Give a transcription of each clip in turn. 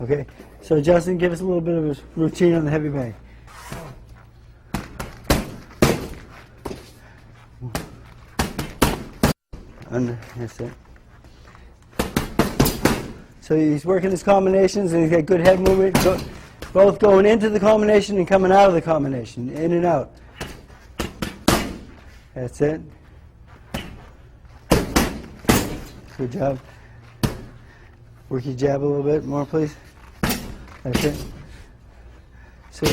Okay, so Justin, give us a little bit of a routine on the heavy bag. That's it. So he's working his combinations, and he's got good head movement, both going into the combination and coming out of the combination, in and out. That's it. Good job. Work your jab a little bit more, please. That's it. So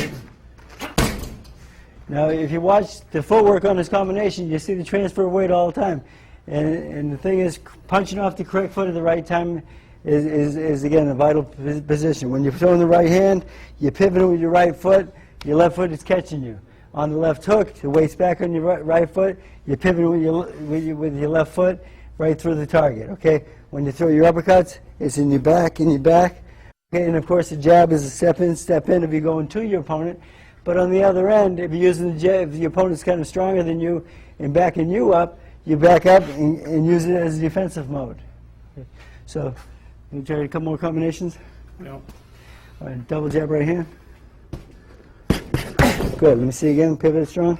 now, if you watch the footwork on this combination, you see the transfer of weight all the time. And the thing is, punching off the correct foot at the right time is again, a vital position. When you're throwing the right hand, you're pivoting with your right foot, your left foot is catching you. On the left hook, the weight's back on your right foot, you're pivoting with your left foot right through the target, okay? When you throw your uppercuts, it's in your back, Okay, and of course the jab is a step in if you're going to your opponent. But on the other end, if you're using the jab, if the opponent's kind of stronger than you and backing you up, you back up and use it as a defensive mode. Okay. So, you try a couple more combinations? No. All right, double jab right hand. Good, let me see again, pivot strong.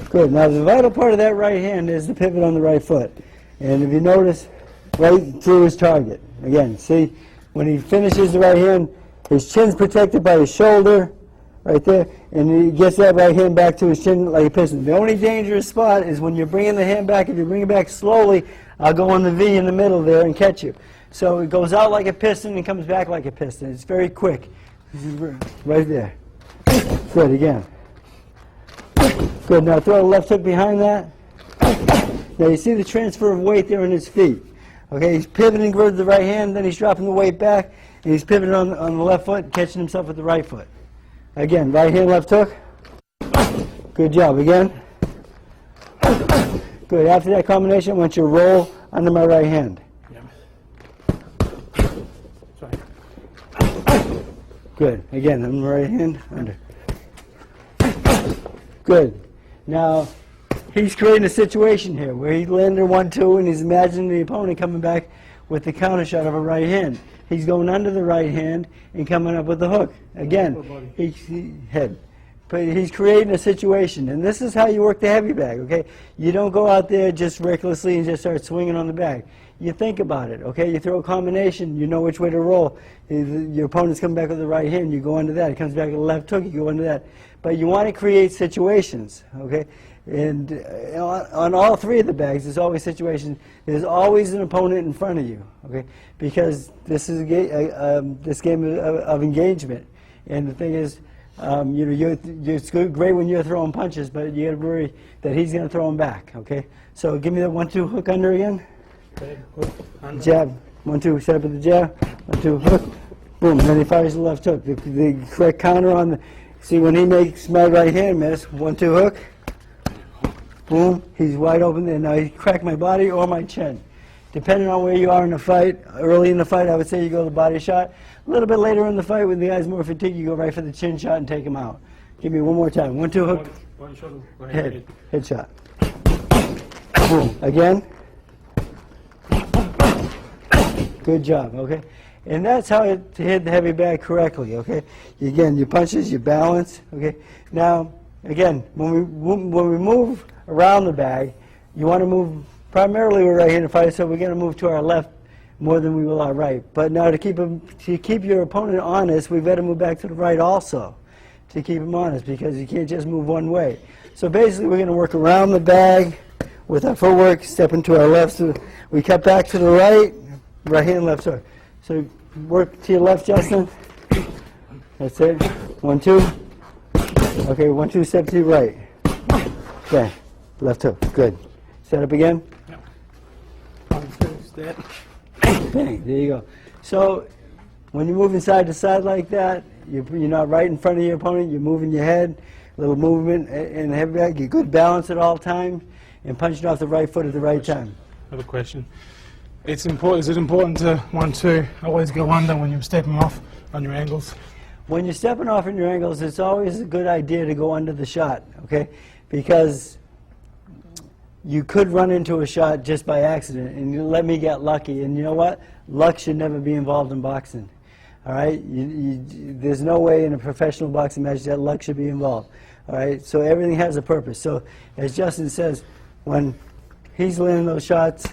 Good, now the vital part of that right hand is the pivot on the right foot. And if you notice, right through his target. Again, see, when he finishes the right hand, his chin's protected by his shoulder, right there, and he gets that right hand back to his chin like a piston. The only dangerous spot is when you're bringing the hand back. If you bring it back slowly, I'll go on the V in the middle there and catch you. So it goes out like a piston and comes back like a piston. It's very quick. Right there. Good, again. Good, now throw the left hook behind that. Now you see the transfer of weight there in his feet. Okay, he's pivoting towards the right hand, then he's dropping the weight back, and he's pivoting on the left foot, catching himself with the right foot. Again, right hand, left hook. Good job, again. Good, after that combination, I want you to roll under my right hand. Yeah. Sorry. Good, again, on the right hand, under. Good. Now, he's creating a situation here where he landed 1-2 and he's imagining the opponent coming back with the counter shot of a right hand. He's going under the right hand and coming up with the hook. Again, head. But he's creating a situation, and this is how you work the heavy bag, okay? You don't go out there just recklessly and just start swinging on the bag. You think about it, okay? You throw a combination, you know which way to roll. Your opponent's coming back with the right hand, you go under that. He comes back with the left hook, you go under that. But you want to create situations, okay? And on all three of the bags, there's always situations. There's always an opponent in front of you, okay? Because this is this game of engagement. And the thing is, you know, it's great when you're throwing punches, but you got to worry that he's going to throw them back, okay? So give me that 1-2 hook under again. Okay, hook, under. Jab, 1-2, set up with the jab, 1-2 hook, boom, and then he fires the left hook. The correct counter on the, see when he makes my right hand miss, 1-2 hook, boom, he's wide open there. Now he cracked my body or my chin. Depending on where you are in the fight, early in the fight I would say you go to the body shot. A little bit later in the fight when the guy's more fatigued, you go right for the chin shot and take him out. Give me one more time, 1-2 hook, One shot, right head shot. Boom, again. Good job, okay? And that's how to hit the heavy bag correctly, okay? Again, your punches, your balance, okay? Now, again, when we move around the bag, you want to move primarily with right-handed fighters, so we're going to move to our left more than we will our right. But now to keep your opponent honest, we've got to move back to the right also to keep him honest, because you can't just move one way. So basically, we're going to work around the bag with our footwork, stepping to our left. So we cut back to the right, right hand, left hook. So work to your left, Justin. That's it. 1-2. Okay, 1-2, step to your right. Okay, left hook. Good. Set up again. Yep. Bang, there you go. So when you're moving side to side like that, you're not right in front of your opponent, you're moving your head, a little movement in the heavy bag, get good balance at all times, and punching off the right foot at the right time. I have a question. Is it important to 1-2 always go under when you're stepping off on your angles? When you're stepping off in your angles, it's always a good idea to go under the shot, okay? Because you could run into a shot just by accident, and you let me get lucky. And you know what? Luck should never be involved in boxing. All right? There's no way in a professional boxing match that luck should be involved. All right? So everything has a purpose. So as Justin says, when he's landing those shots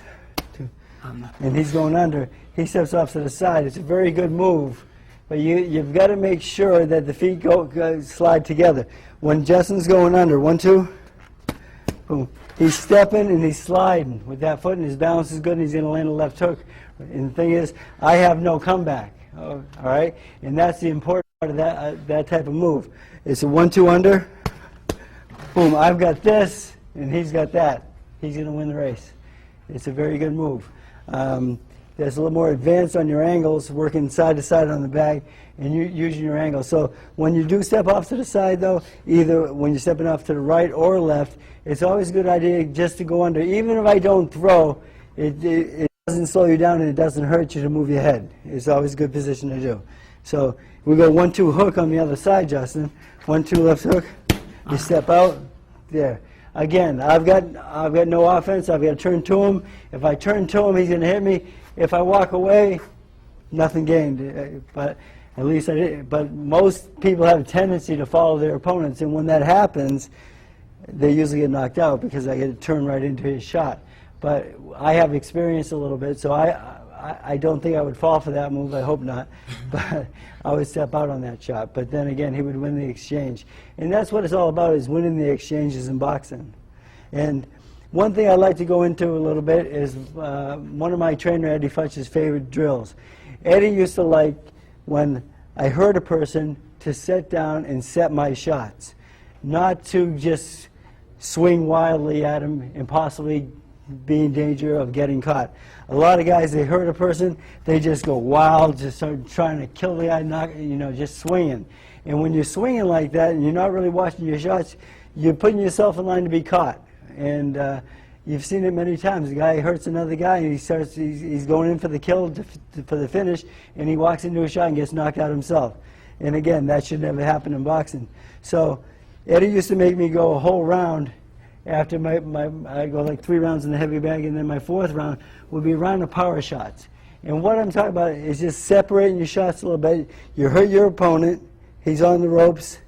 and he's going under, he steps off to the side. It's a very good move, but you've got to make sure that the feet slide together. When Justin's going under, 1, 2, boom. He's stepping and he's sliding with that foot, and his balance is good, and he's going to land a left hook. And the thing is, I have no comeback. All right, and that's the important part of that type of move. It's a 1, 2 under. Boom! I've got this, and he's got that. He's going to win the race. It's a very good move. There's a little more advanced on your angles, working side to side on the bag, and using your angles. So when you do step off to the side, though, either when you're stepping off to the right or left, it's always a good idea just to go under. Even if I don't throw, it doesn't slow you down and it doesn't hurt you to move your head. It's always a good position to do. So we go 1, 2 hook on the other side, Justin. 1, 2 left hook. You step out. There. Again, I've got no offense. I've got to turn to him. If I turn to him, he's going to hit me. If I walk away, nothing gained. But at least I did. But most people have a tendency to follow their opponents, and when that happens, they usually get knocked out because I get to turn right into his shot. But I have experience a little bit, so I don't think I would fall for that move. I hope not. But I would step out on that shot. But then again, he would win the exchange. And that's what it's all about, is winning the exchanges in boxing. And one thing I'd like to go into a little bit is one of my trainer, Eddie Futch's favorite drills. Eddie used to like, when I hurt a person, to sit down and set my shots. Not to just swing wildly at him and possibly be in danger of getting caught. A lot of guys, they hurt a person, they just go wild, just start trying to kill the guy, just swinging. And when you're swinging like that and you're not really watching your shots, you're putting yourself in line to be caught. And you've seen it many times. The guy hurts another guy, and he's going in for the kill, for the finish, and he walks into a shot and gets knocked out himself. And again, that should never happen in boxing. So Eddie used to make me go a whole round. After I go like 3 rounds in the heavy bag, and then my 4th round would be a round of power shots. And what I'm talking about is just separating your shots a little bit. You hurt your opponent, he's on the ropes,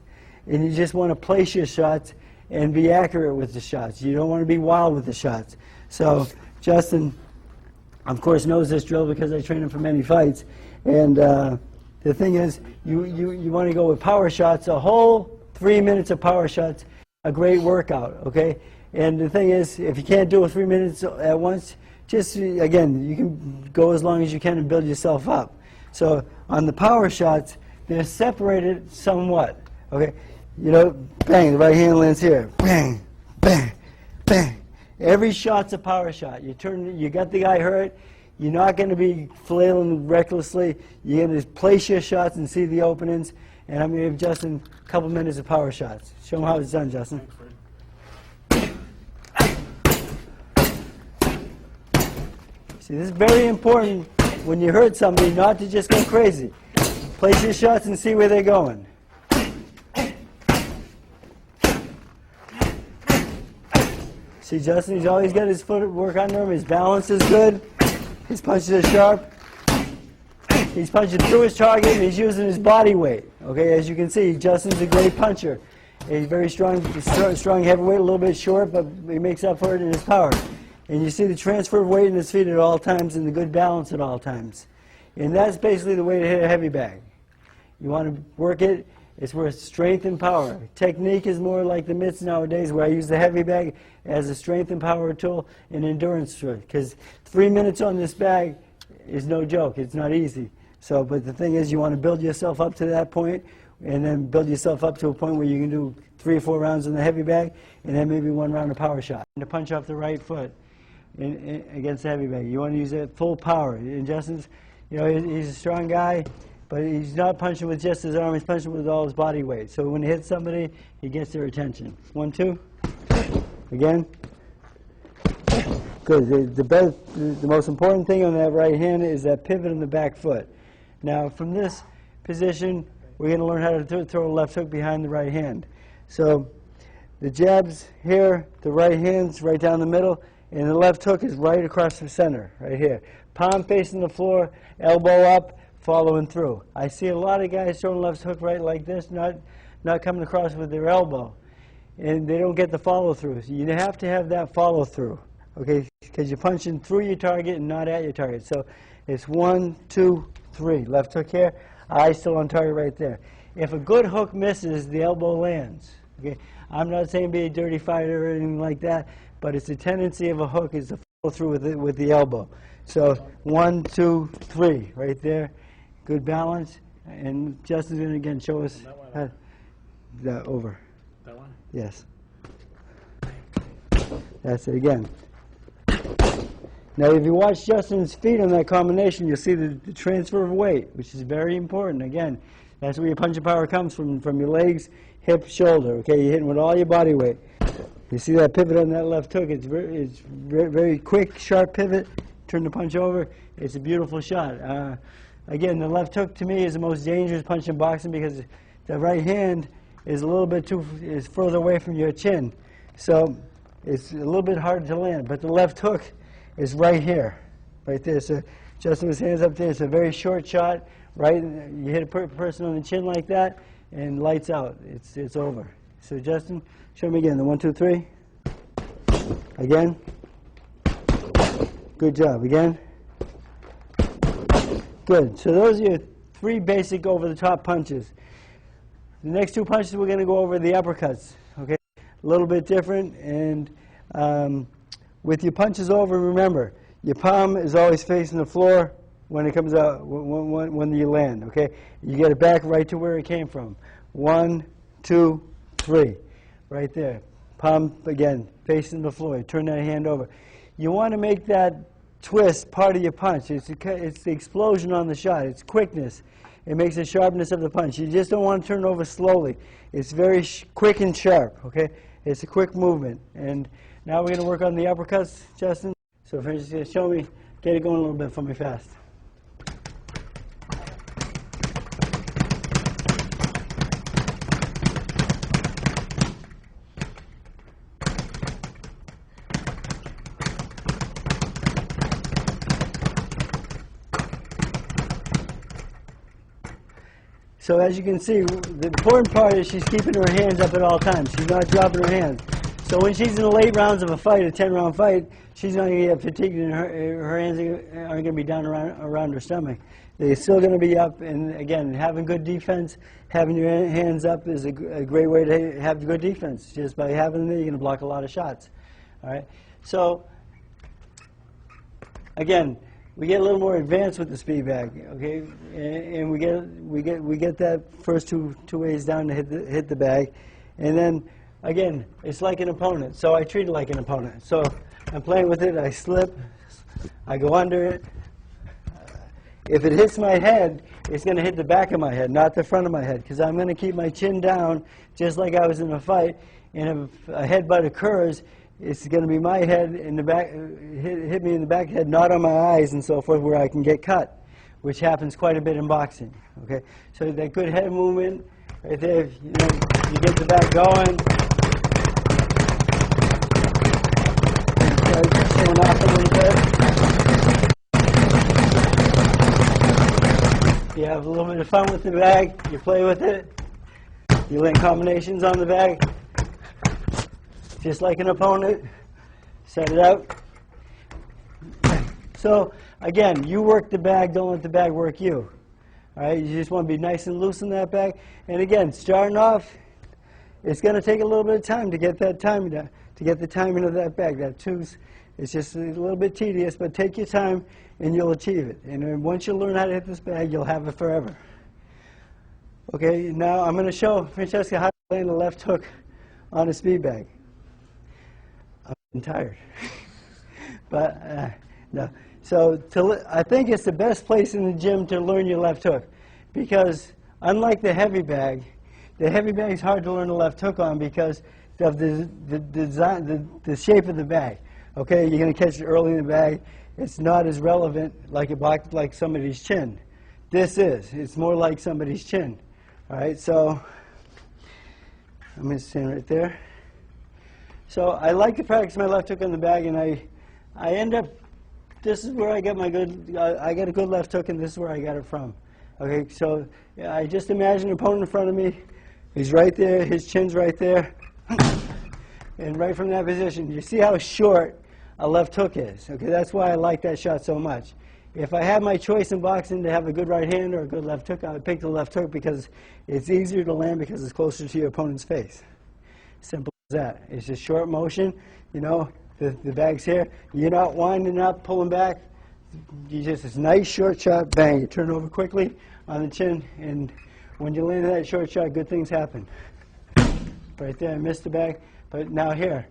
and you just want to place your shots and be accurate with the shots. You don't want to be wild with the shots. So Justin, of course, knows this drill because I train him for many fights. And the thing is, you want to go with power shots, a whole 3 minutes of power shots. A great workout, okay? And the thing is, if you can't do it 3 minutes at once, just, again, you can go as long as you can and build yourself up. So on the power shots, they're separated somewhat, okay? Bang, the right hand lands here. Bang, bang, bang. Every shot's a power shot. You got the guy hurt. You're not going to be flailing recklessly. You're going to place your shots and see the openings. And I'm going to give Justin a couple minutes of power shots. Show him how it's done, Justin. See, this is very important when you hurt somebody not to just go crazy. Place your shots and see where they're going. See, Justin, he's always got his footwork under him. His balance is good. His punches are sharp. He's punching through his target, and he's using his body weight. Okay, as you can see, Justin's a great puncher. He's very strong heavyweight, a little bit short, but he makes up for it in his power. And you see the transfer of weight in his feet at all times and the good balance at all times. And that's basically the way to hit a heavy bag. You want to work it, it's worth strength and power. Technique is more like the mitts nowadays, where I use the heavy bag as a strength and power tool and endurance tool. Because 3 minutes on this bag is no joke. It's not easy. So, but the thing is, you want to build yourself up to that point, and then build yourself up to a point where you can do 3 or 4 rounds in the heavy bag, and then maybe 1 round of power shot. And to punch off the right foot against the heavy bag. You want to use it full power. And Justin's, he's a strong guy, but he's not punching with just his arm. He's punching with all his body weight. So when he hits somebody, he gets their attention. 1, 2. Again. Good. The most important thing on that right hand is that pivot in the back foot. Now, from this position, we're going to learn how to throw a left hook behind the right hand. So The jab's here, the right hand's right down the middle, and the left hook is right across the center, right here. Palm facing the floor, elbow up, following through. I see a lot of guys throwing left hook right like this, not coming across with their elbow, and they don't get the follow through. So you have to have that follow through, okay? Because you're punching through your target and not at your target. So it's 1, 2, 3. Left hook here, eye still on target right there. If a good hook misses, the elbow lands. Okay, I'm not saying be a dirty fighter or anything like that, but it's a tendency of a hook is to follow through with the elbow. So 1, 2, 3, right there. Good balance. And Justin's going to again show us that over. That one? Yes. That's it again. Now, if you watch Justin's feet on that combination, you'll see the transfer of weight, which is very important. Again, that's where your punching power comes from your legs, hip, shoulder. Okay, you're hitting with all your body weight. You see that pivot on that left hook? It's very quick, sharp pivot. Turn the punch over. It's a beautiful shot. Again, the left hook to me is the most dangerous punch in boxing because the right hand is a little bit is further away from your chin, so it's a little bit hard to land. But the left hook is right here, right there. So Justin with his hands up there. It's a very short shot. Right, you hit a person on the chin like that, and lights out. It's over. So Justin, show me again. The 1, 2, 3. Again. Good job. Again. Good. So those are your 3 basic over-the-top punches. The next 2 punches we're going to go over the uppercuts. Okay, a little bit different, and with your punches over, remember your palm is always facing the floor when it comes out, when you land, okay? You get it back right to where it came from. 1, 2, 3, right there. Palm, again, facing the floor. You turn that hand over. You want to make that twist part of your punch. It's the explosion on the shot. It's quickness. It makes the sharpness of the punch. You just don't want to turn over slowly. It's very quick and sharp, okay? It's a quick movement. And now we're going to work on the uppercuts, Justin. So if you're just going to show me, get it going a little bit for me fast. So as you can see, the important part is she's keeping her hands up at all times. She's not dropping her hands. So when she's in the late rounds of a fight, a 10-round fight, she's not going to get fatigued and her hands aren't going to be down around her stomach. They're still going to be up. And again, having good defense, having your hands up is a great way to have good defense. Just by having them, you're going to block a lot of shots. All right. So again, we get a little more advanced with the speed bag, okay, and we get that first two ways down to hit the bag, and then again it's like an opponent. So I treat it like an opponent. So I'm playing with it. I slip, I go under it. If it hits my head, it's going to hit the back of my head, not the front of my head, because I'm going to keep my chin down just like I was in a fight. And if a headbutt occurs, it's going to be my head in the back, hit me in the back of the head, not on my eyes and so forth, where I can get cut, which happens quite a bit in boxing. Okay, so that good head movement right there. You get the back going. Showing off a little bit. You have a little bit of fun with the bag. You play with it. You land combinations on the bag. Just like an opponent, set it out. So again, you work the bag, don't let the bag work you. All right, you just want to be nice and loose in that bag. And again, starting off, it's going to take a little bit of time to get that timing down, to get the timing of that bag. That two's, it's just a little bit tedious, but take your time and you'll achieve it. And then once you learn how to hit this bag, you'll have it forever. Okay, now I'm going to show Francesca how to land a left hook on a speed bag. I'm tired, but no. So I think it's the best place in the gym to learn your left hook, because unlike the heavy bag is hard to learn the left hook on because of the design, the shape of the bag. Okay, you're going to catch it early in the bag. It's not as relevant like somebody's chin. This is. It's more like somebody's chin. All right, so I'm going to stand right there. So I like to practice my left hook on the bag, and I end up, this is where I get my good, I get a good left hook, and this is where I got it from. Okay, so I just imagine an opponent in front of me. He's right there, his chin's right there. And right from that position, you see how short a left hook is. Okay, that's why I like that shot so much. If I had my choice in boxing to have a good right hand or a good left hook, I would pick the left hook because it's easier to land because it's closer to your opponent's face. Simple as that. It's a short motion, you know, the bag's here. You're not winding up, pulling back. You just, it's a nice short shot, bang. You turn over quickly on the chin, and when you land that short shot, good things happen. Right there, I missed the bag. But now here,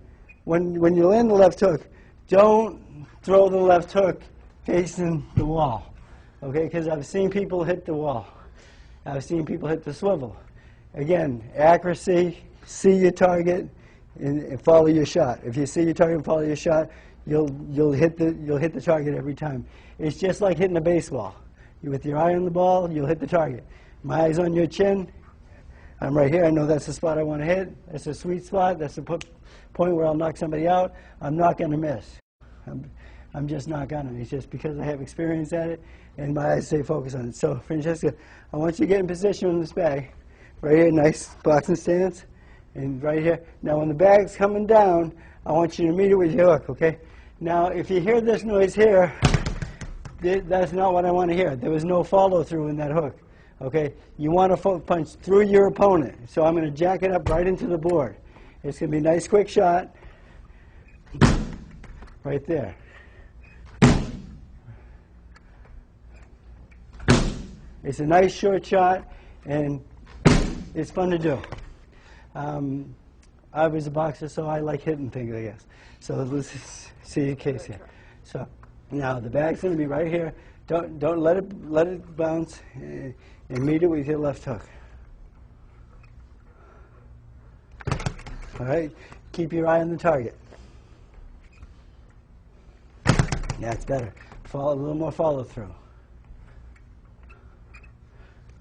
when you land the left hook, don't throw the left hook facing the wall, okay? Because I've seen people hit the wall. I've seen people hit the swivel. Again, accuracy, see your target, and follow your shot. If you see your target and follow your shot, you'll hit the target every time. It's just like hitting a baseball. With your eye on the ball, you'll hit the target. My eye's on your chin. I'm right here. I know that's the spot I want to hit. That's a sweet spot. That's the point where I'll knock somebody out. I'm not going to miss. I'm just not going to. It's just because I have experience at it, and my eyes stay focused on it. So, Francesca, I want you to get in position on this bag. Right here, nice boxing stance. And right here. Now, when the bag's coming down, I want you to meet it with your hook, okay? Now, if you hear this noise here, that's not what I want to hear. There was no follow-through in that hook. Okay, you want to punch through your opponent. So I'm going to jack it up right into the board. It's going to be a nice quick shot. Right there. It's a nice short shot, and it's fun to do. I was a boxer, so I like hitting things, I guess. So let's see your case here. So now the bag's going to be right here. Don't let it bounce. And meet it with your left hook. All right, keep your eye on the target. Yeah, it's better. A little more follow through.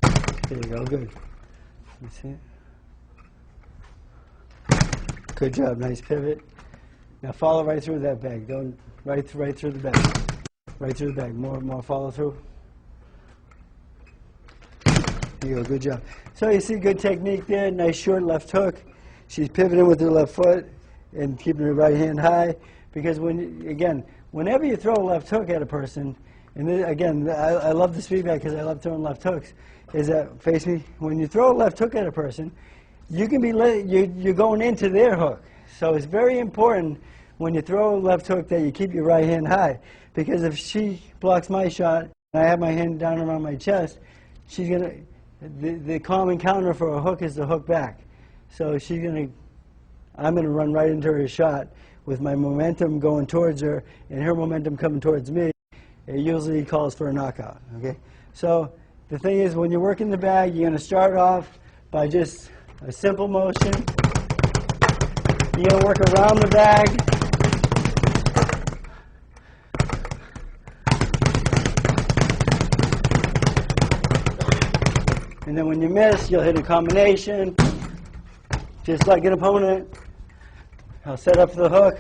There you go, good. You see it? Good job, nice pivot. Now follow right through that bag. Don't right through the bag. Right through the bag. More follow through. There you go, good job. So you see good technique there, nice short left hook. She's pivoting with her left foot and keeping her right hand high. Because whenever you throw a left hook at a person, and then, again, I love this feedback because I love throwing left hooks, is that, face me, when you throw a left hook at a person, you can be, you're going into their hook. So it's very important when you throw a left hook that you keep your right hand high. Because if she blocks my shot and I have my hand down around my chest, she's going to, the common counter for a hook is the hook back. So I'm going to run right into her shot with my momentum going towards her and her momentum coming towards me. It usually calls for a knockout, okay? So the thing is, when you're working the bag, you're going to start off by just a simple motion. You're going to work around the bag. And then when you miss, you'll hit a combination, just like an opponent. I'll set up the hook,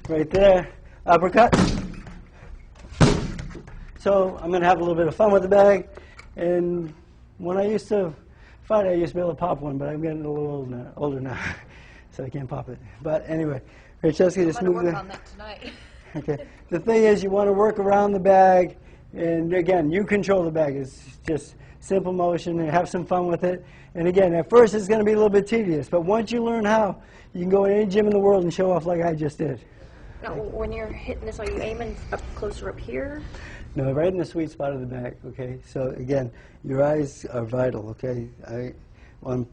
right there, uppercut. So I'm going to have a little bit of fun with the bag. And when I used to fight, I used to be able to pop one, but I'm getting a little older now, so I can't pop it. But anyway, Francesca, just move work on that tonight. Okay. The thing is, you want to work around the bag, and again, you control the bag. It's just simple motion and have some fun with it. And again, at first it's going to be a little bit tedious, but once you learn how, you can go in any gym in the world and show off like I just did. Now, when you're hitting this, are you aiming up closer up here? No, right in the sweet spot of the back, okay? So again, your eyes are vital, okay? On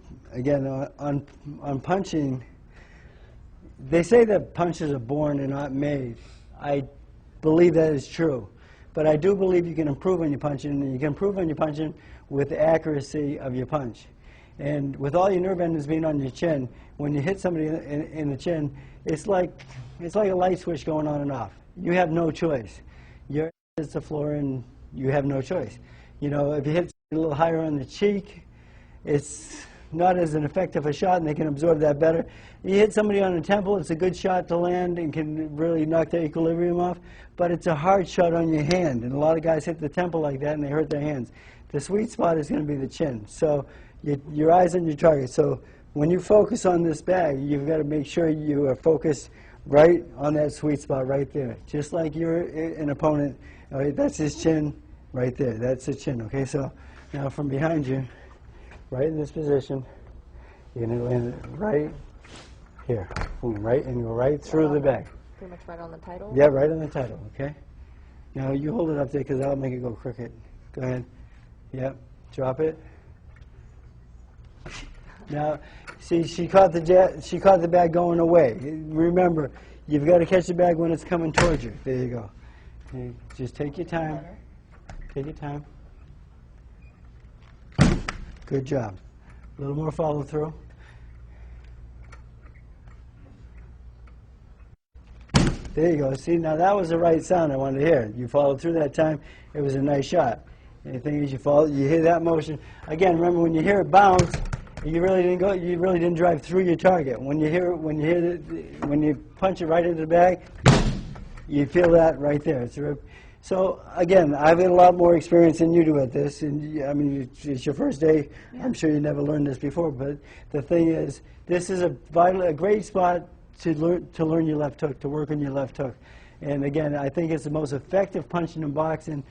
punching, they say that punches are born and not made. I believe that is true. But I do believe you can improve on your punching, and you can improve on your punching with the accuracy of your punch. And with all your nerve endings being on your chin, when you hit somebody in the chin, it's like a light switch going on and off. You have no choice. Your hits the floor, and you have no choice. You know, if you hit a little higher on the cheek, it's not as an effective a shot, and they can absorb that better. You hit somebody on the temple, it's a good shot to land and can really knock their equilibrium off, but it's a hard shot on your hand, and a lot of guys hit the temple like that and they hurt their hands. The sweet spot is going to be the chin. So your eyes on your target. So when you focus on this bag, you've got to make sure you are focused right on that sweet spot right there. Just like you're an opponent, all right, that's his chin right there. That's the chin, okay? So now from behind you, right in this position, you're going to land it right here. Boom, right, and go right through the bag. Pretty much right on the title? Yeah, right on the title, okay? Now you hold it up there because I'll make it go crooked. Go ahead. Yep, drop it. Now, see, she caught the bag going away. Remember, you've got to catch the bag when it's coming towards you. There you go. Okay, just take your time. Take your time. Good job. A little more follow through. There you go. See, now that was the right sound I wanted to hear. You followed through that time. It was a nice shot. And the thing is, you hear that motion. Again, remember when you hear it bounce, you really didn't drive through your target. When you punch it right into the bag, you feel that right there. So again, I've had a lot more experience than you do at this, and I mean, it's your first day. Yeah. I'm sure you never learned this before, but the thing is, this is a great spot to learn your left hook, to work on your left hook. And again, I think it's the most effective punching in boxing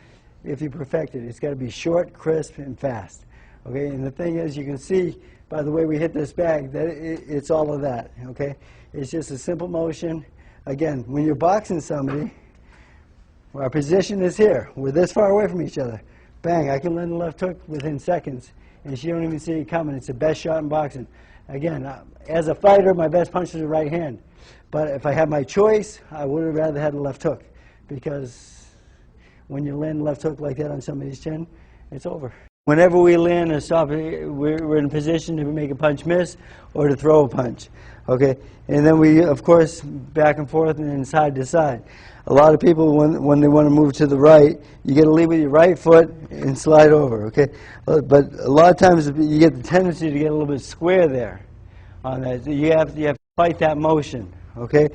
if you perfect it. It's got to be short, crisp, and fast. Okay, and the thing is, you can see by the way we hit this bag that it's all of that. Okay, it's just a simple motion. Again, when you're boxing somebody, our position is here. We're this far away from each other. Bang, I can land the left hook within seconds, and she don't even see it coming. It's the best shot in boxing. Again, as a fighter, my best punch is the right hand. But if I had my choice, I would have rather had the left hook, because when you land the left hook like that on somebody's chin, it's over. Whenever we land a stop, we're in a position to make a punch miss or to throw a punch. Okay, and then we, of course, back and forth and then side to side. A lot of people, when they want to move to the right, you got to lead with your right foot and slide over. Okay, but a lot of times you get the tendency to get a little bit square there. On that, you have to fight that motion. Okay,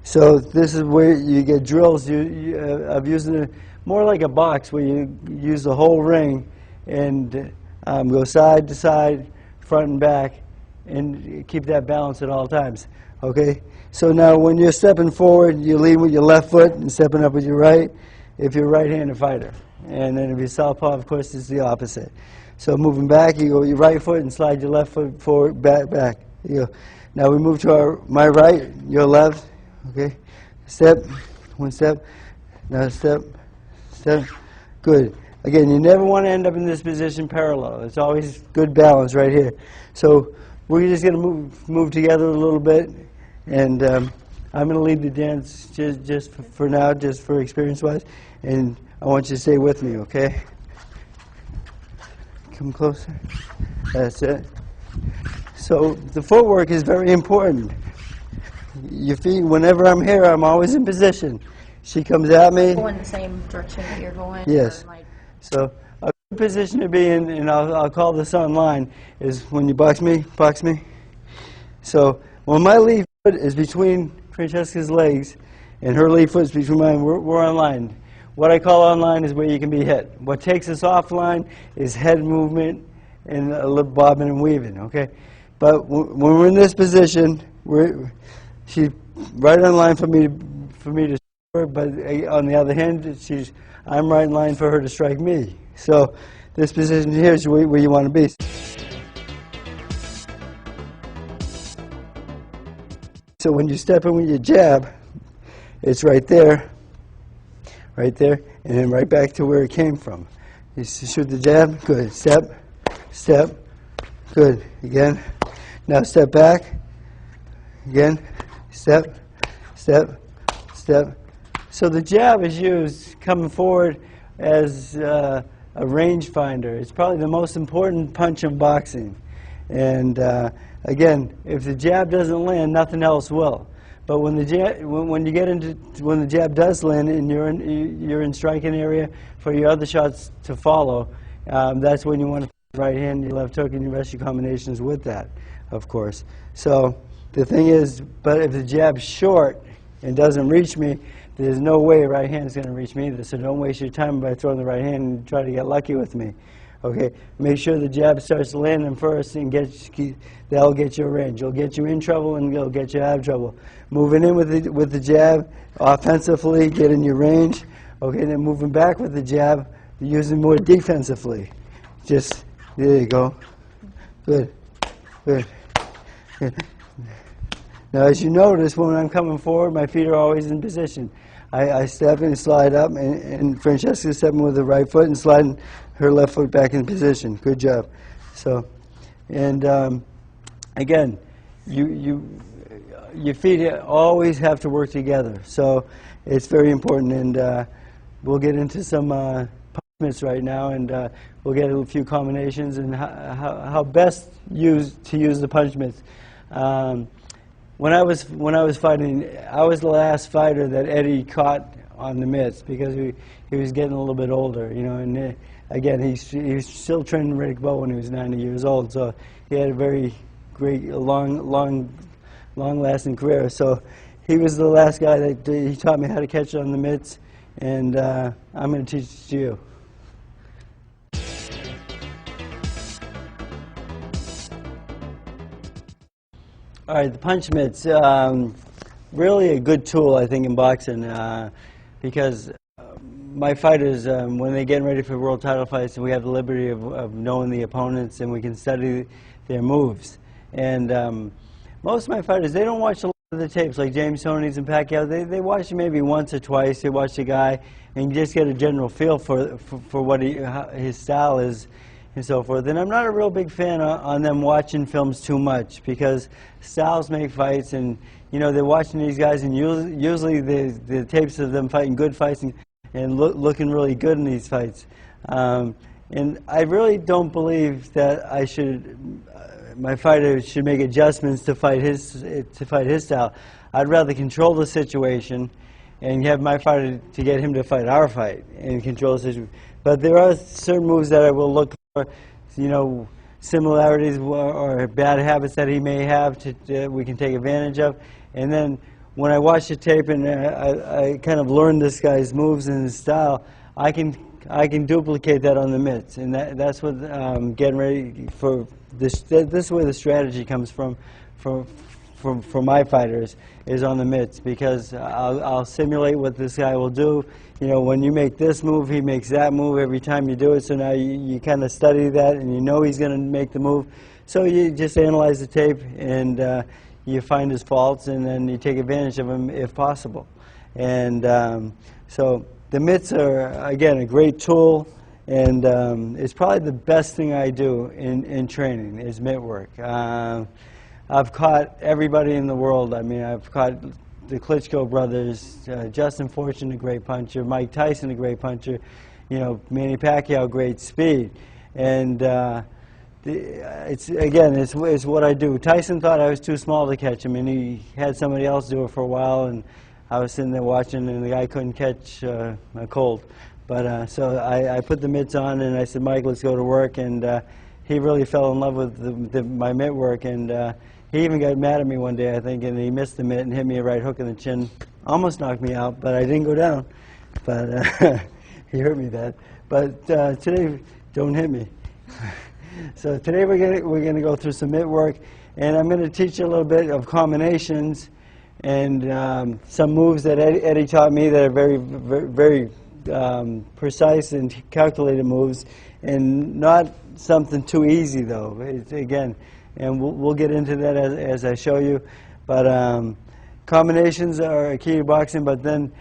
so this is where you get drills of using it more like a box, where you use the whole ring and go side to side, front and back, and keep that balance at all times. Okay, so now when you're stepping forward, you lead with your left foot and stepping up with your right, if you're a right-handed fighter. And then if you're southpaw, of course, it's the opposite. So moving back, you go with your right foot and slide your left foot forward, back. You go. Now we move to my right, your left. Okay, step, one step, now step, good. Again, you never want to end up in this position parallel. It's always good balance right here. So we're just going to move together a little bit, and I'm going to lead the dance just for now, just for experience-wise, and I want you to stay with me, okay? Come closer. That's it. So the footwork is very important. Your feet, whenever I'm here, I'm always in position. She comes at me. Going the same direction that you're going? Yes. So a good position to be in, and I'll call this online, is when you box me. So when my lead foot is between Francesca's legs and her lead foot is between mine, we're online. What I call online is where you can be hit. What takes us offline is head movement and a little bobbing and weaving, okay? But when we're in this position, she's right on line for me to her, but on the other hand, I'm right in line for her to strike me. So this position here is where you want to be. So when you step in with your jab, it's right there, and then right back to where it came from. You shoot the jab, good. Step, good. Again. Now step back. Again. Step. So the jab is used coming forward as a rangefinder. It's probably the most important punch in boxing. And again, if the jab doesn't land, nothing else will. But when the jab does land and you're in striking area for your other shots to follow, that's when you want to right hand, your left hook, and you rest your combinations with that, of course. So the thing is, but if the jab's short and doesn't reach me, there's no way right hand is going to reach me either. So don't waste your time by throwing the right hand and try to get lucky with me. Okay, make sure the jab starts landing first, and that'll get you a range. It'll get you in trouble, and it'll get you out of trouble. Moving in with the jab offensively, get in your range. Okay, then moving back with the jab, using more defensively. Just there you go. Good, good, good. Now, as you notice, when I'm coming forward, my feet are always in position. I step and slide up, and Francesca's stepping with the right foot and sliding her left foot back in position. Good job. So, and again, your feet always have to work together. So it's very important, and we'll get into some punishments right now, and we'll get a few combinations and how best to use the punishments. When I was fighting, I was the last fighter that Eddie caught on the mitts because he was getting a little bit older, you know. And again, he was still training Riddick Bowe when he was 90 years old, so he had a very great, long-lasting career. So he was the last guy that he taught me how to catch on the mitts, and I'm going to teach it to you. All right, the punch mitts, really a good tool, I think, in boxing, because my fighters, when they're getting ready for world title fights, we have the liberty of knowing the opponents, and we can study their moves. And most of my fighters, they don't watch a lot of the tapes, like James Toney's and Pacquiao. They watch it maybe once or twice. They watch the guy and just get a general feel for what his style is, and so forth. And I'm not a real big fan on them watching films too much, because styles make fights, and you know, they're watching these guys, and usually the tapes of them fighting good fights and looking really good in these fights. And I really don't believe that my fighter should make adjustments to fight his style. I'd rather control the situation and have my fighter to get him to fight our fight and control the situation. But there are certain moves that I will look for, you know, similarities or bad habits that he may have we can take advantage of. And then when I watch the tape and I kind of learn this guy's moves and his style, I can duplicate that on the mitts. And that's what getting ready for this. This is where the strategy comes from for my fighters, is on the mitts, because I'll simulate what this guy will do. You know, when you make this move, he makes that move every time you do it. So now you kind of study that, and you know he's going to make the move. So you just analyze the tape, and you find his faults, and then you take advantage of them if possible. And so the mitts are, again, a great tool, and it's probably the best thing I do in training is mitt work. I've caught everybody in the world. I mean, I've caught the Klitschko brothers, Justin Fortune, a great puncher, Mike Tyson, a great puncher, you know, Manny Pacquiao, great speed. And it's what I do. Tyson thought I was too small to catch him, and he had somebody else do it for a while, and I was sitting there watching, and the guy couldn't catch a cold. But so I put the mitts on, and I said, Mike, let's go to work. And he really fell in love with my mitt work, and he even got mad at me one day, I think, and he missed the mitt and hit me a right hook in the chin. Almost knocked me out, but I didn't go down. But he hurt me bad. But today, don't hit me. So today we're gonna go through some mitt work, and I'm going to teach you a little bit of combinations and some moves that Eddie taught me that are very precise and calculated moves, and not something too easy though. Again, and we'll get into that as I show you. But combinations are a key to boxing. But then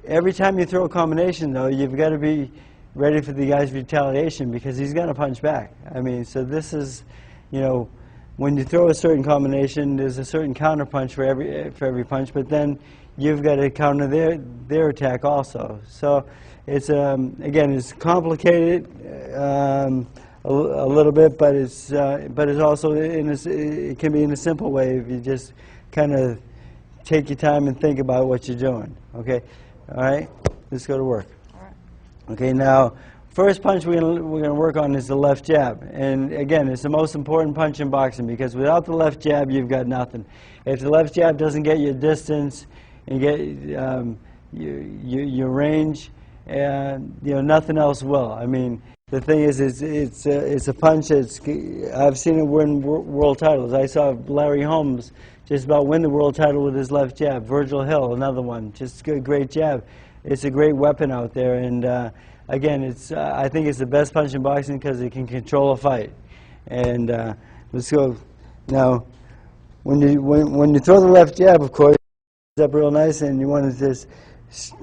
every time you throw a combination, though, you've got to be ready for the guy's retaliation, because he's going to punch back. I mean, so this is, you know, when you throw a certain combination, there's a certain counter punch for every punch. But then you've got to counter their attack also. So it's again, it's complicated a little bit, but it's also it can be in a simple way if you just kind of take your time and think about what you're doing. Okay, all right, let's go to work. All right. Okay, now first punch we're gonna work on is the left jab, and again, it's the most important punch in boxing because without the left jab, you've got nothing. If the left jab doesn't get you distance and get your range, and nothing else will. I mean, the thing is, it's a punch that's I've seen it win world titles. I saw Larry Holmes just about win the world title with his left jab. Virgil Hill, another one, just a great jab. It's a great weapon out there, and again, I think it's the best punch in boxing because it can control a fight. And let's go now. When you throw the left jab, of course, it's up real nice, and you want to just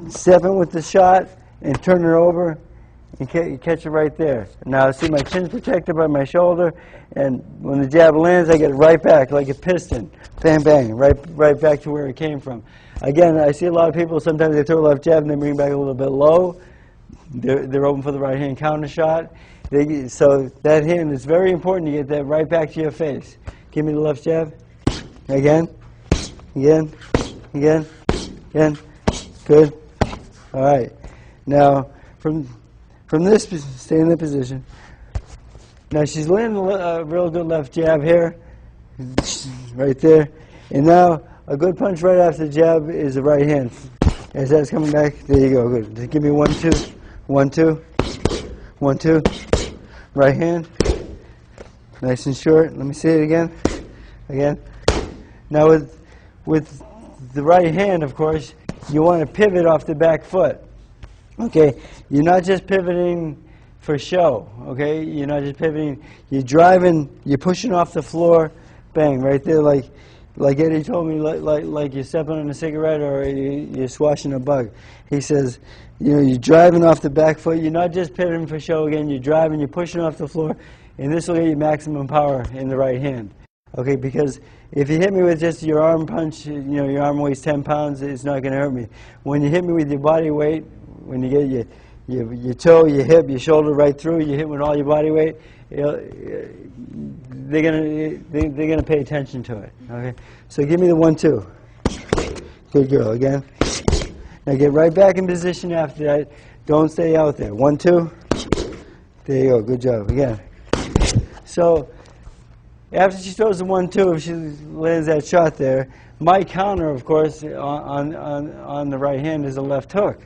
step in with the shot and turn it over and catch it right there. Now, see, my chin's protected by my shoulder, and when the jab lands, I get it right back like a piston. Bang, bang, right back to where it came from. Again, I see a lot of people, sometimes they throw a left jab and they bring it back a little bit low. They're open for the right hand counter shot. So that hand is very important to get that right back to your face. Give me the left jab. Again. Again. Again. Again. Good. All right. Now, from this, stay in the position. Now she's landing a real good left jab here, right there. And now a good punch right after the jab is the right hand. As that's coming back, there you go. Good. Just give me 1, 2, 1, 2, 1, 2. Right hand, nice and short. Let me see it again. Again. Now with the right hand, of course, you want to pivot off the back foot. Okay, you're not just pivoting for show. Okay, you're not just pivoting. You're driving. You're pushing off the floor. Bang, right there, like Eddie told me, like you're stepping on a cigarette or you're squashing a bug. He says, you're driving off the back foot. You're not just pivoting for show. Again, you're driving. You're pushing off the floor, and this will get you maximum power in the right hand. Okay, because if you hit me with just your arm punch, your arm weighs 10 pounds, it's not going to hurt me. When you hit me with your body weight, when you get your toe, your hip, your shoulder right through, you hit with all your body weight, they're gonna pay attention to it. Okay, so give me the 1, 2. Good girl. Again. Now get right back in position after that. Don't stay out there. 1, 2. There you go. Good job. Again. So after she throws the 1, 2, if she lands that shot there, my counter, of course, on the right hand is a left hook.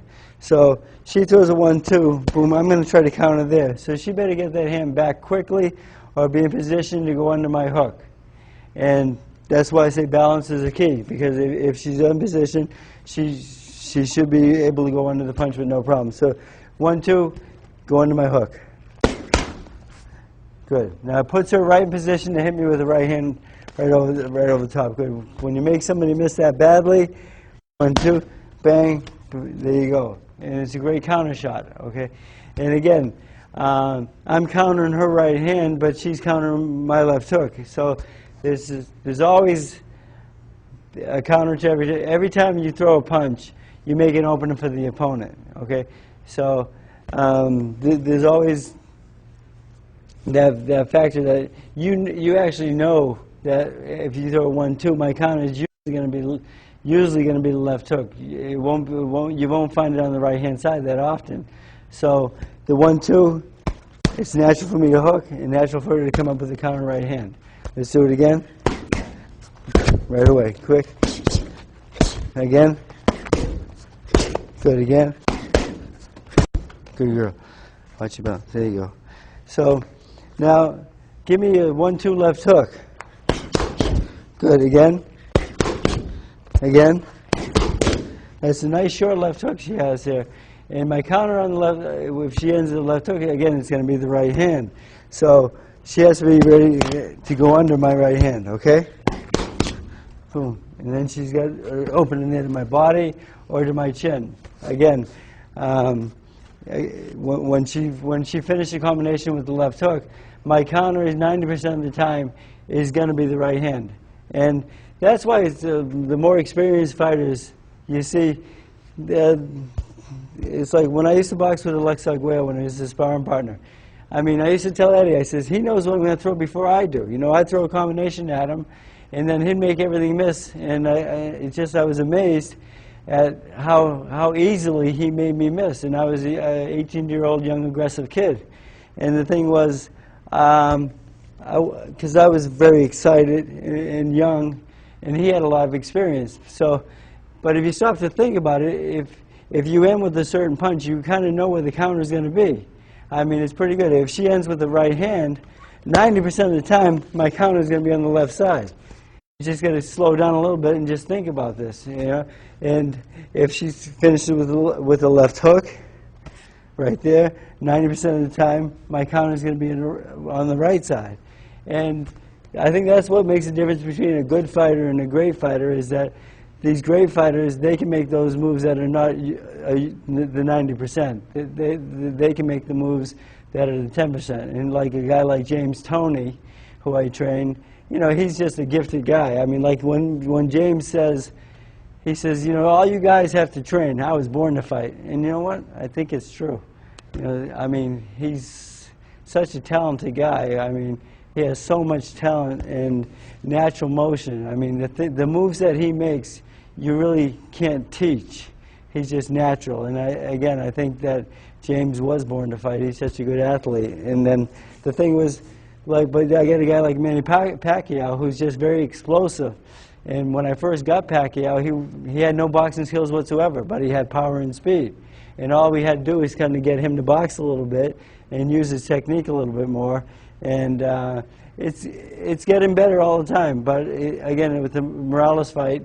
So she throws a 1, 2, boom, I'm going to try to counter there. So she better get that hand back quickly or be in position to go under my hook. And that's why I say balance is a key, because if she's in position, she should be able to go under the punch with no problem. So 1, 2, go under my hook. Good. Now it puts her right in position to hit me with the right hand right over the top. Good. When you make somebody miss that badly, 1, 2, bang, there you go. And it's a great counter shot, okay? And again, I'm countering her right hand, but she's countering my left hook. So there's always a counter to every time you throw a punch, you make an opening for the opponent, okay? So there's always that factor that you actually know that if you throw a 1, 2, my counter is usually going to be the left hook. You won't find it on the right hand side that often. So the 1, 2, it's natural for me to hook and natural for her to come up with a counter right hand. Let's do it again. Right away, quick. Again. Good again. Good girl. Watch your mouth. There you go. So now give me a 1, 2 left hook. Good again. Again. That's a nice short left hook she has there. And my counter on the left, if she ends the left hook, again, it's going to be the right hand. So she has to be ready to go under my right hand, okay? Boom. And then she's got her opening there to my body or to my chin. Again, when she finishes the combination with the left hook, my counter is 90% of the time is going to be the right hand. And that's why it's, the more experienced fighters you see, it's like when I used to box with Alex Arguello when he was his sparring partner. I mean, I used to tell Eddie, I says, he knows what I'm going to throw before I do. You know, I'd throw a combination at him, and then he'd make everything miss. And I was amazed at how easily he made me miss. And I was an 18-year-old young aggressive kid. And the thing was, because I was very excited and young, and he had a lot of experience. So, but if you stop to think about it, if you end with a certain punch, you kind of know where the counter is going to be. I mean, it's pretty good. If she ends with the right hand, 90% of the time, my counter is going to be on the left side. You just got to slow down a little bit and just think about this, you know. And if she finishes with a left hook, right there, 90% of the time, my counter is going to be on the right side. And I think that's what makes the difference between a good fighter and a great fighter, is that these great fighters, they can make those moves that are not the 90%. They can make the moves that are the 10%. And like a guy like James Toney, who I train, you know, he's just a gifted guy. I mean, like when James says, he says, you know, all you guys have to train. I was born to fight. And you know what? I think it's true. You know, I mean, he's such a talented guy. I mean, he has so much talent and natural motion. I mean, the moves that he makes, you really can't teach. He's just natural. And again, I think that James was born to fight. He's such a good athlete. And then the thing was, like, but I get a guy like Manny Pacquiao who's just very explosive. And when I first got Pacquiao, he had no boxing skills whatsoever, but he had power and speed. And all we had to do is kind of get him to box a little bit and use his technique a little bit more. And it's getting better all the time. But again, with the Morales fight,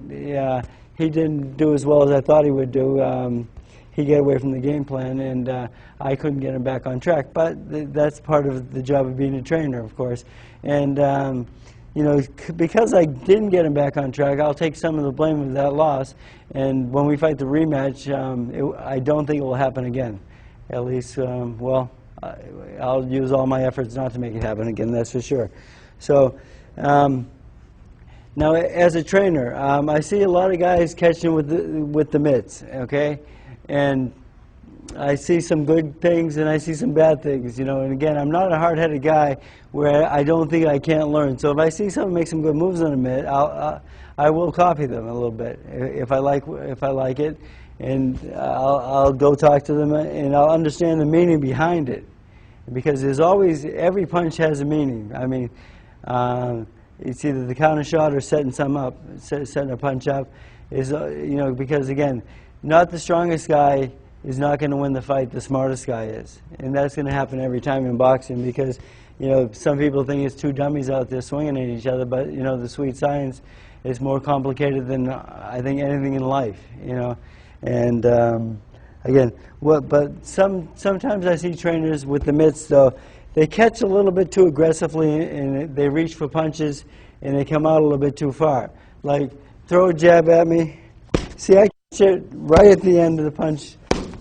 he didn't do as well as I thought he would do. He got away from the game plan, and I couldn't get him back on track. But that's part of the job of being a trainer, of course. And you know, because I didn't get him back on track, I'll take some of the blame of that loss. And when we fight the rematch, I don't think it will happen again. At least, well, I'll use all my efforts not to make it happen again, that's for sure. So, now as a trainer, I see a lot of guys catching with the mitts, okay? And I see some good things and I see some bad things, you know. And again, I'm not a hard-headed guy where I don't think I can't learn. So if I see someone make some good moves on a mitt, I will copy them a little bit if I like it, and I'll go talk to them and I'll understand the meaning behind it, because there's always, every punch has a meaning. I mean, it's either the counter shot or setting a punch up. Is you know, because again, not the strongest guy is not going to win the fight, the smartest guy is. And that's going to happen every time in boxing, because, you know, some people think it's two dummies out there swinging at each other, but, you know, the sweet science is more complicated than, I think, anything in life, you know. And, again, but sometimes I see trainers with the mitts, though, they catch a little bit too aggressively and they reach for punches and they come out a little bit too far. Like, throw a jab at me. See, I catch it right at the end of the punch.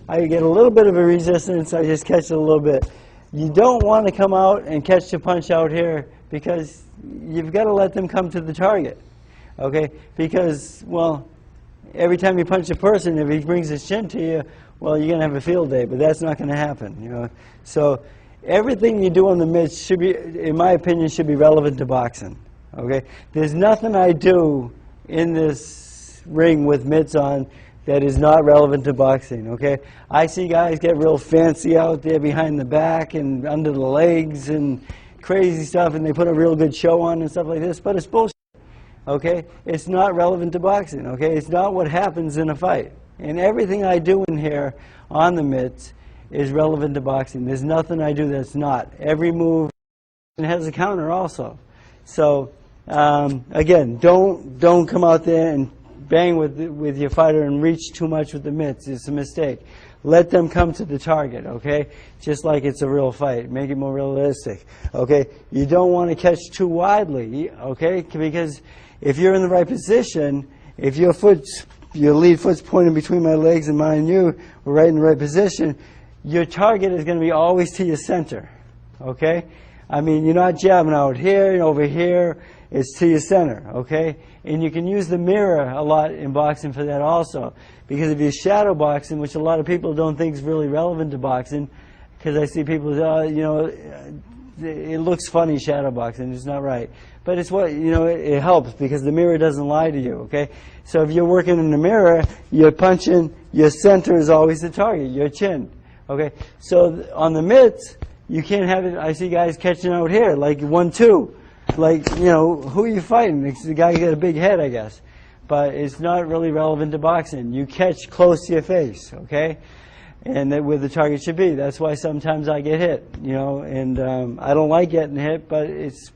I get a little bit of a resistance, I just catch it a little bit. You don't want to come out and catch the punch out here, because you've got to let them come to the target, okay? Because, well, every time you punch a person, if he brings his chin to you, well, you're going to have a field day, but that's not going to happen, you know? So everything you do on the mitts should be, in my opinion, should be relevant to boxing, okay? There's nothing I do in this ring with mitts on that is not relevant to boxing, okay? I see guys get real fancy out there behind the back and under the legs and crazy stuff, and they put a real good show on and stuff like this, but it's bullshit, okay? It's not relevant to boxing, okay? It's not what happens in a fight. And everything I do in here on the mitts is relevant to boxing. There's nothing I do that's not. Every move has a counter also. So, again, don't come out there and bang with your fighter and reach too much with the mitts. It's a mistake. Let them come to the target, okay? Just like it's a real fight. Make it more realistic, okay? You don't want to catch too widely, okay? Because if you're in the right position, if your lead foot's pointing between my legs and mine and you, we're right in the right position, your target is going to be always to your center, okay? I mean, you're not jabbing out here and over here. It's to your center, okay? And you can use the mirror a lot in boxing for that also. Because if you're shadow boxing, which a lot of people don't think is really relevant to boxing, because I see people, you know, it looks funny shadow boxing. It's not right. But it's what, it helps because the mirror doesn't lie to you, okay? So if you're working in the mirror, you're punching, your center is always the target, your chin, okay? So on the mitts, you can't have it, I see guys catching out here, like 1-2. Like, who are you fighting? It's the guy who got a big head, I guess. But it's not really relevant to boxing. You catch close to your face, okay? And where the target should be. That's why sometimes I get hit, and I don't like getting hit, but it's,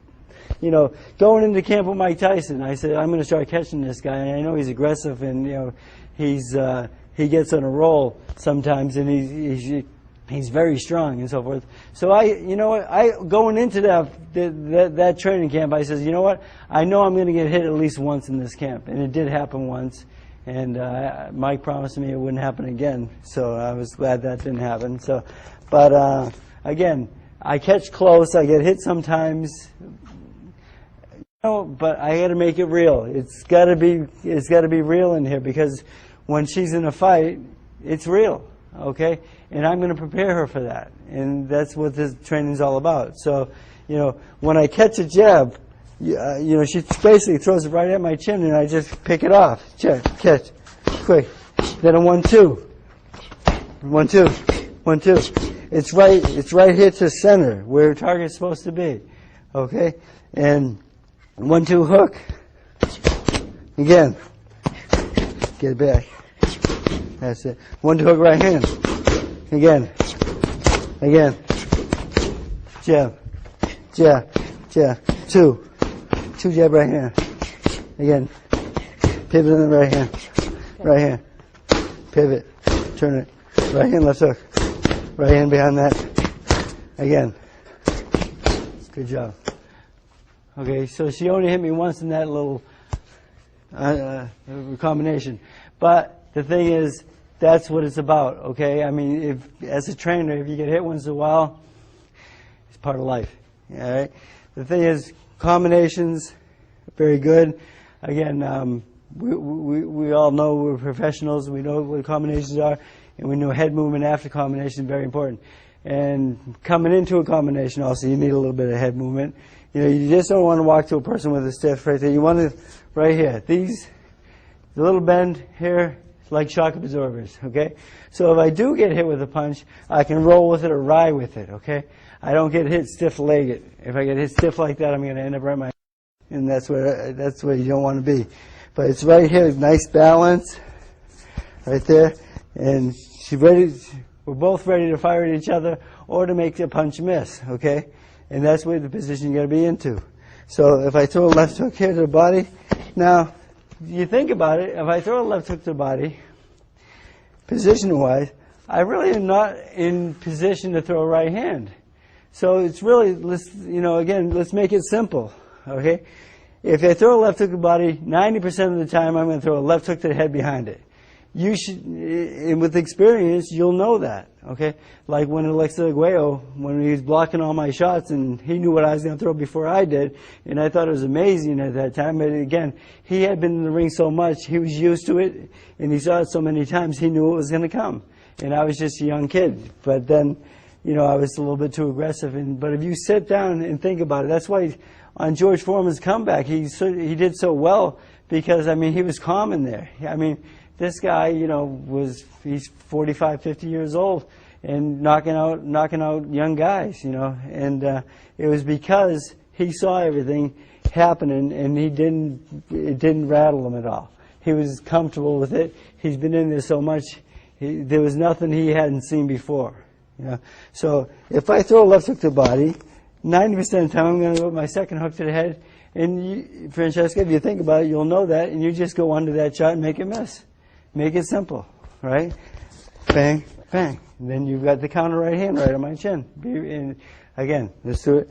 going into camp with Mike Tyson, I said, I'm going to start catching this guy, and I know he's aggressive, and, he gets on a roll sometimes, and he's very strong and so forth. So going into that training camp, I says, I know I'm going to get hit at least once in this camp, and it did happen once. And Mike promised me it wouldn't happen again, so I was glad that didn't happen. So, but again, I catch close. I get hit sometimes, but I got to make it real. It's got to be real in here because when she's in a fight, it's real, okay? And I'm going to prepare her for that, and that's what this training is all about. So, when I catch a jab. She basically throws it right at my chin, and I just pick it off. Catch, quick. Then a 1-2, 1-2, 1-2. It's right here to center where the target's supposed to be. Okay, and 1-2 hook. Again, get it back. That's it. 1-2 hook right hand. Again. Jab, jab, jab. 2 jab right hand. Again, pivot in the right hand, pivot, turn it, right hand, left hook, right hand behind that, again. Good job. Okay, so she only hit me once in that little combination. But the thing is, that's what it's about, okay? I mean, as a trainer, if you get hit once in a while, it's part of life, all right? The thing is, combinations, very good. Again, we all know we're professionals. We know what combinations are, and we know head movement after combination is very important. And coming into a combination, also, you need a little bit of head movement. You just don't want to walk to a person with a stiff right there. You want to, right here. The little bend here, like shock absorbers, okay? So if I do get hit with a punch, I can roll with it or ride with it, okay? I don't get hit stiff-legged. If I get hit stiff like that, I'm going to end up right my, and that's where you don't want to be. But it's right here, nice balance, right there, and we're both ready to fire at each other or to make the punch miss, okay? And that's where the position you got to be into. So if I throw a left hook here to the body, now you think about it. If I throw a left hook to the body, position-wise, I really am not in position to throw a right hand. So it's really, let's make it simple, okay? If I throw a left hook to the body, 90% of the time I'm going to throw a left hook to the head behind it. You should, and with experience, you'll know that, okay? Like when Alexa Aguayo, when he was blocking all my shots, and he knew what I was going to throw before I did, and I thought it was amazing at that time. But again, he had been in the ring so much, he was used to it, and he saw it so many times, he knew it was going to come. And I was just a young kid. But then, I was a little bit too aggressive. But if you sit down and think about it, that's why on George Foreman's comeback, he did so well because, he was calm in there. This guy, he's 45, 50 years old and knocking out young guys, and it was because he saw everything happening and it didn't rattle him at all. He was comfortable with it. He's been in there so much, there was nothing he hadn't seen before. So if I throw a left hook to the body, 90% of the time I'm going to go with my second hook to the head. And Francesca, if you think about it, you'll know that, and you just go under that shot and make it miss. Make it simple, right? Bang, bang. And then you've got the counter right hand right on my chin. And again, let's do it.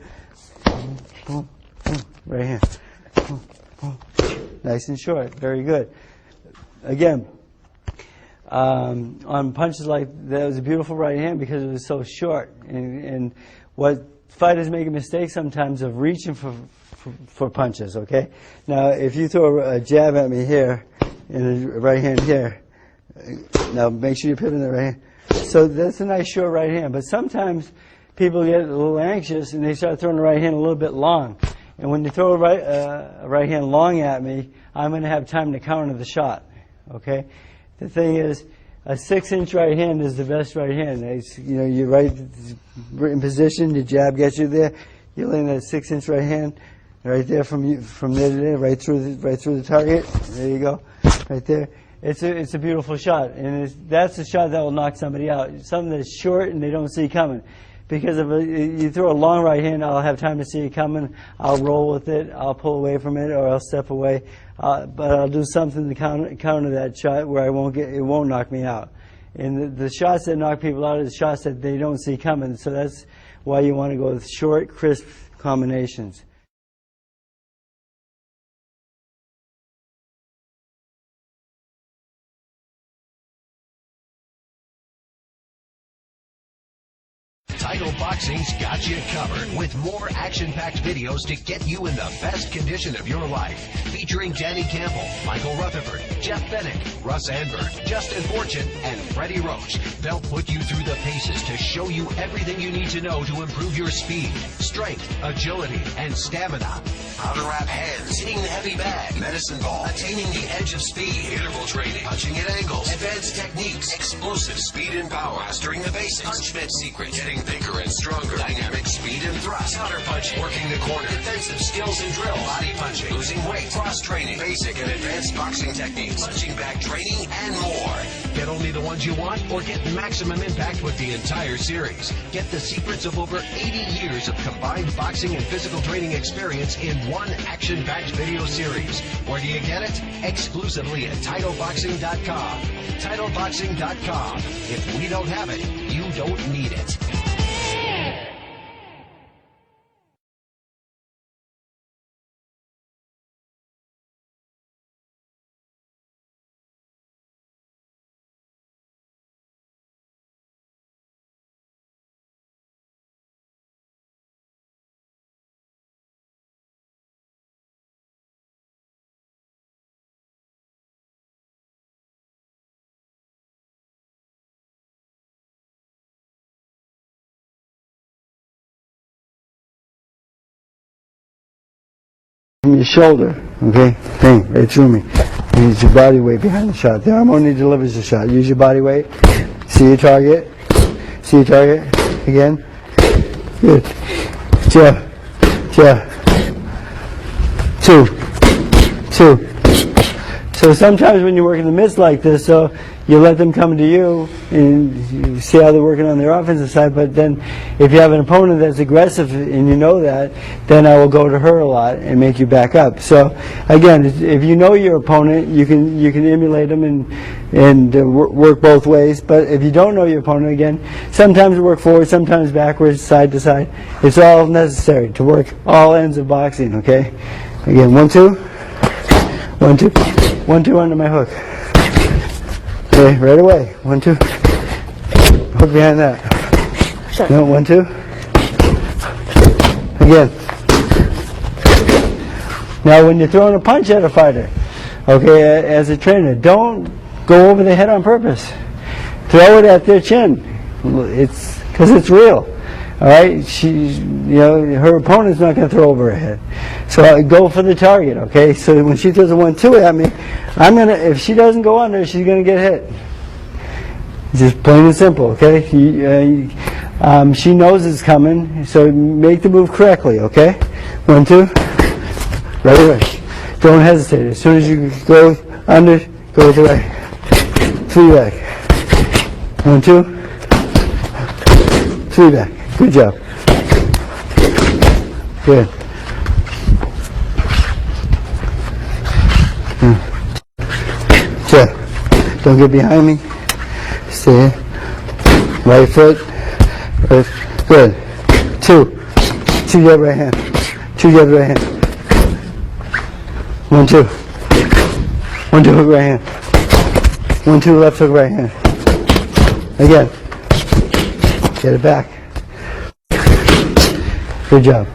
Boom, boom, boom. Right hand. Boom, boom. Nice and short. Very good. Again, on punches like that, was a beautiful right hand because it was so short. And what fighters make a mistake sometimes of reaching for punches, okay? Now, if you throw a jab at me here, and a right hand here, now make sure you pivot in the right hand. So that's a nice short right hand, but sometimes people get a little anxious and they start throwing the right hand a little bit long. And when you throw a right hand long at me, I'm going to have time to counter the shot. Okay? The thing is, a 6-inch right hand is the best right hand. You're right in position, the jab gets you there. You land that 6-inch right hand right there from there to there, right through the target. There you go, right there. It's a beautiful shot, and that's the shot that will knock somebody out. Something that's short and they don't see coming. Because if you throw a long right hand, I'll have time to see it coming. I'll roll with it. I'll pull away from it, or I'll step away. But I'll do something to counter that shot where it won't knock me out. And the shots that knock people out are the shots that they don't see coming. So that's why you want to go with short, crisp combinations. Title Boxing's got you covered with more action-packed videos to get you in the best condition of your life. Featuring Danny Campbell, Michael Rutherford, Jeff Fennick, Russ Anberg, Justin Fortune, and Fréddi Rocca. They'll put you through the paces to show you everything you need to know to improve your speed, strength, agility, and stamina. How to wrap hands, hitting the heavy bag, medicine ball, attaining the edge of speed, interval training, punching at angles, advanced techniques, explosive speed and power, mastering the basics, punch-fed secrets, getting bigger and stronger, dynamic speed and thrust, counter punching, working the corner, defensive skills and drills, body punching, losing weight, cross training, basic and advanced boxing techniques, punching bag training, and more. Get only the ones you want, or get maximum impact with the entire series. Get the secrets of over 80 years of combined boxing and physical training experience in one action-packed video series. Where do you get it? Exclusively at TitleBoxing.com. TitleBoxing.com. If we don't have it, you don't need it. From your shoulder, okay? Bang, right through me. Use your body weight behind the shot. The arm only delivers the shot. Use your body weight. See your target. See your target. Again. Good. Jab. Jab. Two. So sometimes when you work in the midst like this, so you let them come to you and you see how they're working on their offensive side, but then if you have an opponent that's aggressive and you know that, then I will go to her a lot and make you back up. So again, if you know your opponent, you can emulate them and work both ways. But if you don't know your opponent, again, sometimes work forward, sometimes backwards, side to side. It's all necessary to work all ends of boxing, okay? Again, 1, 2, 1, 2, 1, 2 under my hook. Okay, right away. 1, 2. Hook behind that. Sure. No, 1, 2. Again. Now, when you're throwing a punch at a fighter, okay, as a trainer, don't go over the head on purpose. Throw it at their chin. It's because it's real. All right, her opponent's not going to throw over her head. So I go for the target, okay? So when she throws a 1, 2 at me, if she doesn't go under, she's going to get hit. Just plain and simple, okay? She knows it's coming, so make the move correctly, okay? 1, 2, right away. Don't hesitate. As soon as you go under, go the right. 3 back. 1, 2, 3 back. Good job. Good. Check. Don't get behind me. Stay. Right foot. Good. 2. 2 jab right hand. 2 jab right hand. 1, 2. 1, 2 hook right hand. 1, 2 left hook right hand. Again. Get it back. Good job.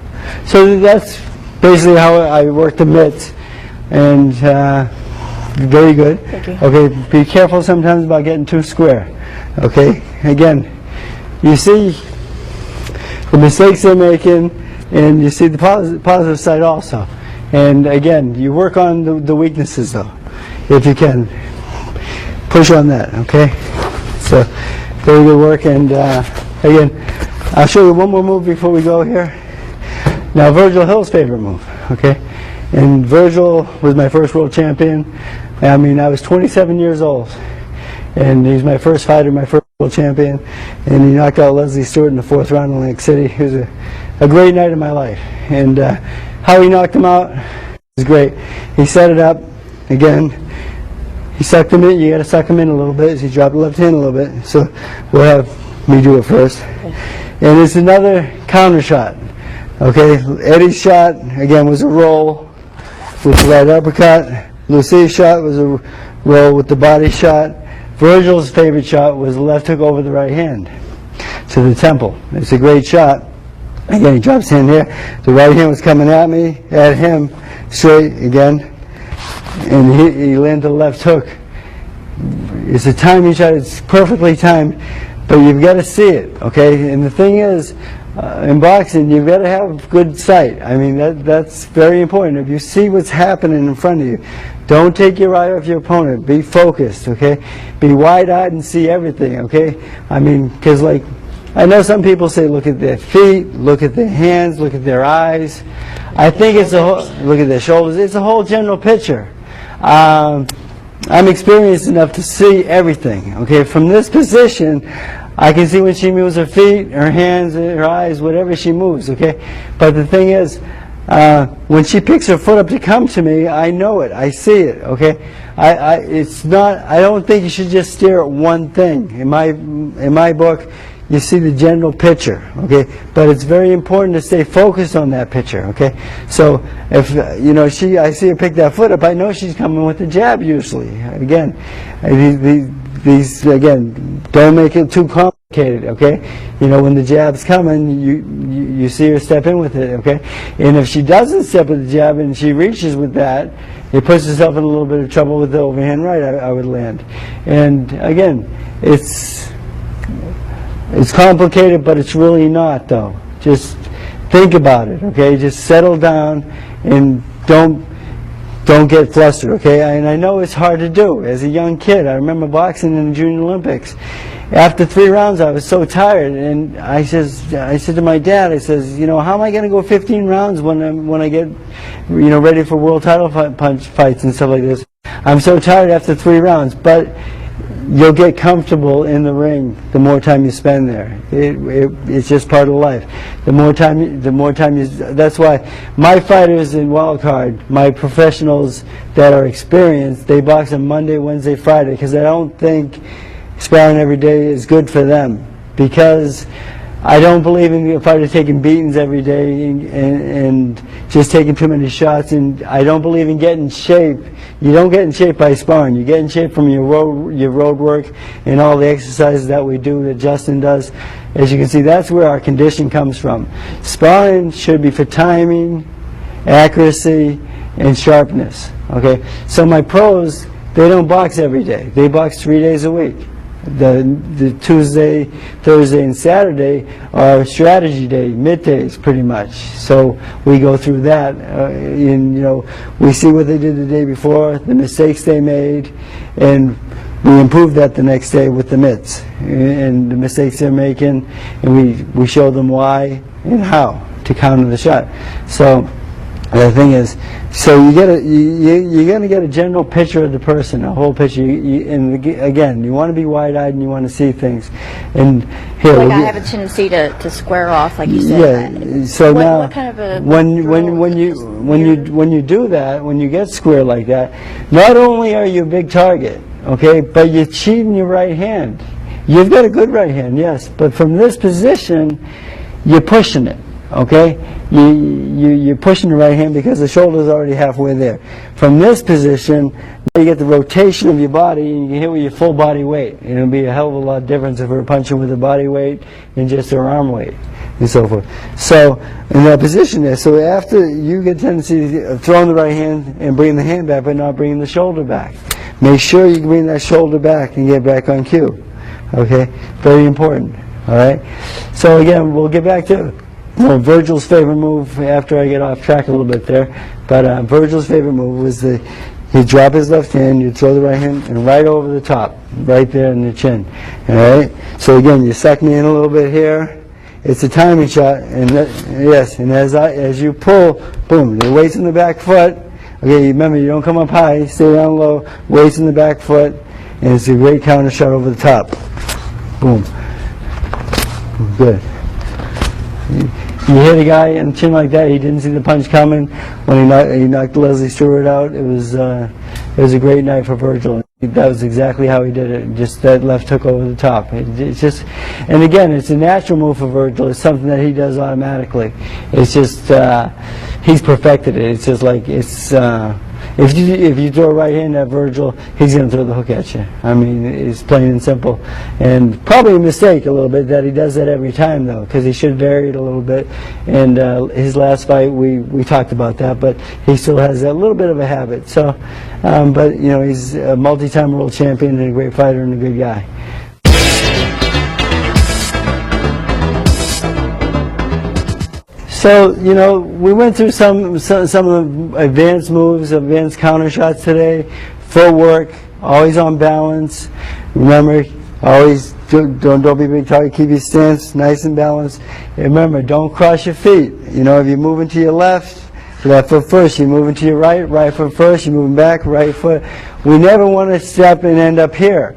So that's basically how I work the mitts, and very good. Thank you. Okay, be careful sometimes about getting too square. Okay, again, you see, the mistakes they're making, and you see the positive side also. And again, you work on the weaknesses though, if you can. Push on that, okay? So, very good work. And again, I'll show you one more move before we go here. Now, Virgil Hill's favorite move, okay? And Virgil was my first world champion. I mean, I was 27 years old, and he's my first fighter, my first world champion, and he knocked out Leslie Stewart in the 4th round in Atlantic City. It was a great night of my life. And how he knocked him out was great. He set it up, again, he sucked him in. You got to suck him in a little bit. He dropped the left hand a little bit. So we'll have me do it first. And it's another counter shot. Okay, Eddie's shot, again, was a roll with the right uppercut. Lucie's shot was a roll with the body shot. Virgil's favorite shot was the left hook over the right hand to the temple. It's a great shot. Again, he drops in here. The right hand was coming at me, at him, straight again. And he landed the left hook. It's a timing shot. It's perfectly timed, but you've got to see it, okay? And the thing is, in boxing, you've got to have good sight. I mean, that's very important. If you see what's happening in front of you, don't take your eye off your opponent. Be focused, okay? Be wide-eyed and see everything, okay? I mean, because like, I know some people say look at their feet, look at their hands, look at their eyes. I think it's a whole, look at their shoulders. It's a whole general picture. I'm experienced enough to see everything, okay? From this position, I can see when she moves her feet, her hands, her eyes, whatever she moves, okay? But the thing is, when she picks her foot up to come to me, I know it, I see it, okay? It's not, I don't think you should just stare at one thing. In my book, you see the general picture, okay? But it's very important to stay focused on that picture, okay? So if you know I see her pick that foot up, I know she's coming with the jab usually. Again, these again, don't make it too complicated, okay? You know, when the jab's coming, you see her step in with it, okay? And if she doesn't step with the jab and she reaches with that, it puts herself in a little bit of trouble with the overhand right. I would land, and again, it's complicated, but it's really not, though. Just think about it, okay? Just settle down and don't get flustered, okay? And I know it's hard to do. As a young kid, I remember boxing in the Junior Olympics. After 3 rounds, I was so tired, and I said to my dad, I says, you know, how am I going to go 15 rounds when I get, you know, ready for world title fights and stuff like this? I'm so tired after 3 rounds, but you'll get comfortable in the ring the more time you spend there. It's just part of life. The more time you, that's why my fighters in wild card, my professionals that are experienced, they box on Monday, Wednesday, Friday, because I don't think sparring every day is good for them, because I don't believe in a fighter taking beatings every day and just taking too many shots, and I don't believe in getting in shape. You don't get in shape by sparring. You get in shape from your road work and all the exercises that we do, that Justin does. As you can see, that's where our condition comes from. Sparring should be for timing, accuracy, and sharpness. Okay, so my pros, they don't box every day. They box 3 days a week. The Tuesday, Thursday, and Saturday are strategy day, middays pretty much. So we go through that, and you know, we see what they did the day before, the mistakes they made, and we improve that the next day with the mitts and the mistakes they're making, and we show them why and how to counter the shot. So the thing is, so you're going to get a general picture of the person, a whole picture. And again, you want to be wide-eyed and you want to see things. And here, like I have a tendency to square off, like you said. Yeah. So now, what kind of a when you do that, when you get square like that, not only are you a big target, okay, but you're cheating your right hand. You've got a good right hand, yes, but from this position, you're pushing it. Okay, you're pushing the right hand because the shoulder's already halfway there. From this position, you get the rotation of your body, and you can hit with your full body weight. And it'll be a hell of a lot different if we're punching with a body weight and just our arm weight, and so forth. So in that position there, so after you get a tendency of throwing the right hand and bringing the hand back, but not bringing the shoulder back. Make sure you bring that shoulder back and get back on cue. Okay, very important. All right. So again, we'll get back to Virgil's favorite move after I get off track a little bit there. But Virgil's favorite move was he'd drop his left hand, you'd throw the right hand, and right over the top, right there in the chin. All right. So again, you suck me in a little bit here. It's a timing shot, and yes, and as you pull, boom, the weight's in the back foot. Okay, remember, you don't come up high, stay down low, weight's in the back foot, and it's a great counter shot over the top. Boom. Good. You hit a guy in the chin like that, he didn't see the punch coming. When he knocked Leslie Stewart out, it was a great night for Virgil. That was exactly how he did it. Just that left hook over the top. It's just, and again, it's a natural move for Virgil. It's something that he does automatically. It's just he's perfected it. It's just like if you throw a right hand at Virgil, he's going to throw the hook at you. I mean, it's plain and simple. And probably a mistake a little bit that he does that every time, though, because he should vary it a little bit. And his last fight, we talked about that, but he still has a little bit of a habit. So, but you know, he's a multi-time world champion and a great fighter and a good guy. So, you know, we went through some of the advanced moves, advanced counter shots today. Footwork, always on balance. Remember, always don't be big target. Keep your stance nice and balanced. And remember, don't cross your feet. You know, if you're moving to your left foot first. You're moving to your right foot first. You're moving back, right foot. We never want to step and end up here,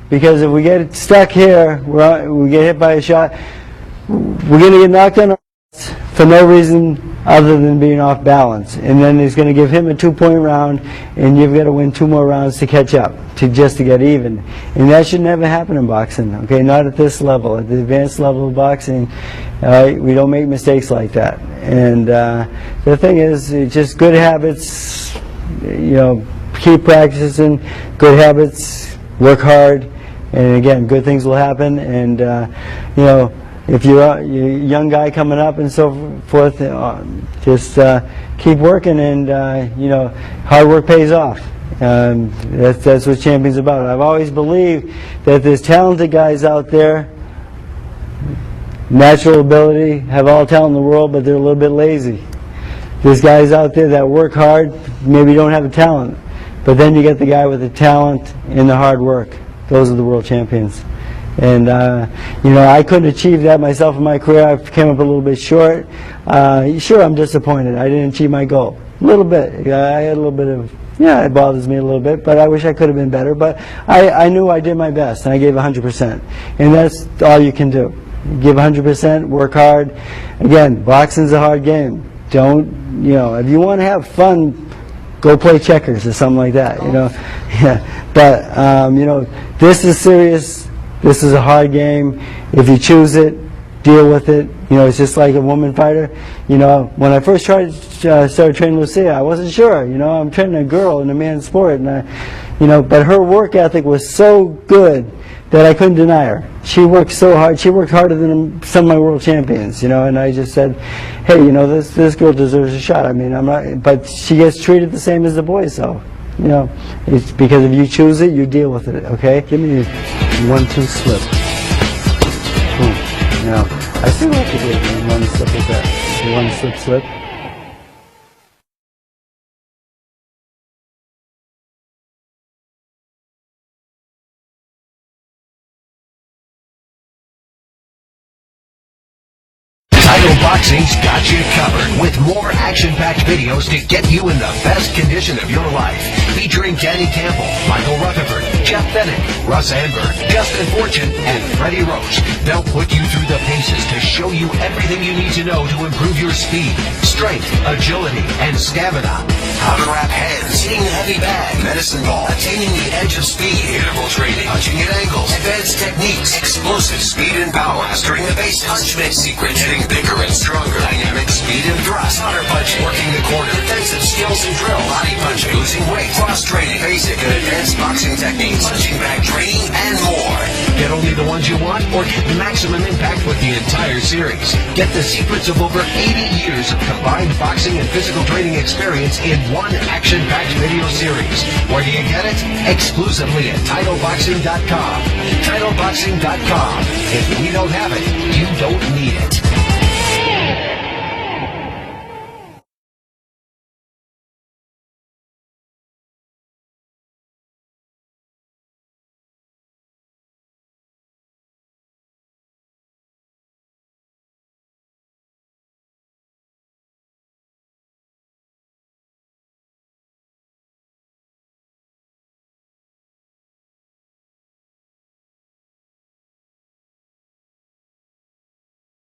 because if we get stuck here, we get hit by a shot, we're going to get knocked on for no reason other than being off balance, and then it's going to give him a 2-point round, and you've got to win 2 more rounds to catch up, just to get even. And that should never happen in boxing. Okay, not at this level. At the advanced level of boxing, we don't make mistakes like that. And the thing is, it's just good habits. You know, keep practicing good habits. Work hard, and again, good things will happen. And you know, if you're a young guy coming up and so forth, just keep working, and you know, hard work pays off. That's what champion's about. I've always believed that there's talented guys out there, natural ability, have all talent in the world, but they're a little bit lazy. There's guys out there that work hard, maybe don't have the talent, but then you get the guy with the talent and the hard work. Those are the world champions. And you know, I couldn't achieve that myself in my career. I came up a little bit short. Sure, I'm disappointed. I didn't achieve my goal. A little bit. I had a little bit of, yeah, it bothers me a little bit, but I wish I could have been better. But I knew I did my best, and I gave 100%. And that's all you can do. Give 100%, work hard. Again, boxing's a hard game. Don't, you know, if you want to have fun, go play checkers or something like that, you know. Yeah. But, you know, this is serious. This is a hard game. If you choose it, deal with it. You know, it's just like a woman fighter. You know, when I first started training Lucia, I wasn't sure. You know, I'm training a girl in a man's sport, and you know, but her work ethic was so good that I couldn't deny her. She worked so hard. She worked harder than some of my world champions. You know, and I just said, hey, you know, this girl deserves a shot. I mean, I'm not, but she gets treated the same as the boys, though. You know, it's because if you choose it, you deal with it. Okay, give me a 1-2 slip. Boom. You know, I still like to do it. 1 slip like that. 1 slip slip. Boxing's got you covered with more action-packed videos to get you in the best condition of your life. Featuring Danny Campbell, Michael Rutherford, Jeff Fennick, Russ Anberg, Justin Fortune, and Fréddi Rocha. They'll put you through the paces to show you everything you need to know to improve your speed, strength, agility, and stamina. How to wrap heads, hitting the heavy bag, medicine ball, attaining the edge of speed, interval training, punching at angles, advanced techniques, explosive speed and power, mastering the basics, punch mix secrets, getting bigger and stronger, dynamic speed and thrust, counter punching, working the corner, defense weeks of skills and drill, body punching, losing weight, cross training, basic and advanced boxing techniques, punching bag training, and more. Get only the ones you want or get maximum impact with the entire series. Get the secrets of over 80 years of combined boxing and physical training experience in one action-packed video series. Where do you get it? Exclusively at TitleBoxing.com. TitleBoxing.com. If we don't have it, you don't need it.